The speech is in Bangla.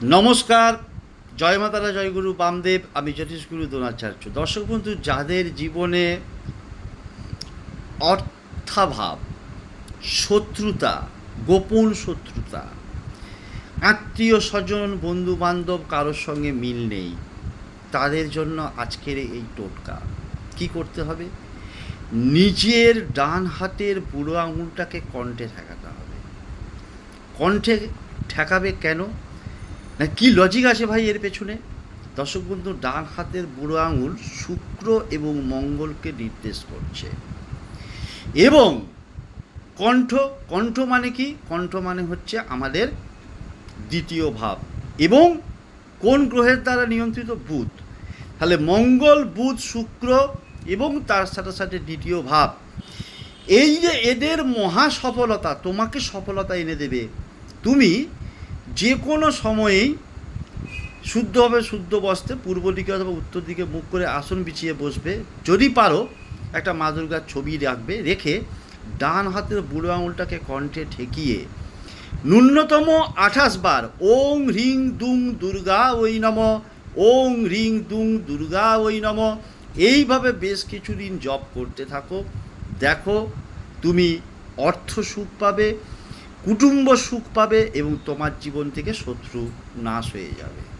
নমস্কার, জয় মাতারা, জয় গুরু বামদেব। আমি জ্যোতিষগুরু দ্রোণাচার্য। দর্শক বন্ধু, যাদের জীবনে অর্থাভাব, শত্রুতা, গোপন শত্রুতা, আত্মীয় স্বজন, বন্ধু বান্ধব কারোর সঙ্গে মিল নেই, তাদের জন্য আজকের এই টোটকা। কি করতে হবে? নিজের ডান হাতের বুড়ো আঙুলটাকে কণ্ঠে ঠেকাতে হবে। কণ্ঠে ঠেকাবে কেন? না, কী লজিক আছে ভাই এর পেছনে? দর্শক বন্ধু, ডান হাতের বুড়ো আঙুল শুক্র এবং মঙ্গলকে নির্দেশ করছে। এবং কণ্ঠ, কণ্ঠ মানে কি? কণ্ঠ মানে হচ্ছে আমাদের দ্বিতীয় ভাব। এবং কোন গ্রহের দ্বারা নিয়ন্ত্রিত? বুধ। তাহলে মঙ্গল, বুধ, শুক্র এবং তার সাথে সাথে দ্বিতীয় ভাব, এই যে এদের মহা সফলতা তোমাকে সফলতা এনে দেবে। তুমি যে কোনো সময়েই শুদ্ধভাবে শুদ্ধ বস্তে পূর্ব দিকে অথবা উত্তর দিকে মুখ করে আসন বিছিয়ে বসবে। যদি পারো একটা মা দুর্গার ছবি রাখবে, রেখে ডান হাতের বুড়ো আঙুলটাকে কণ্ঠে ঠেকিয়ে ন্যূনতম 28 বার ওং হ্রিং দুং দুর্গা ওই নম, ওং হ্রিং দুং দুর্গা ওই নম, এইভাবে বেশ কিছুদিন জপ করতে থাকো। দেখো তুমি অর্থ সুখ পাবে, কুটুম্ব সুখ পাবে এবং তোমার জীবন থেকে শত্রু নাশ হয়ে যাবে।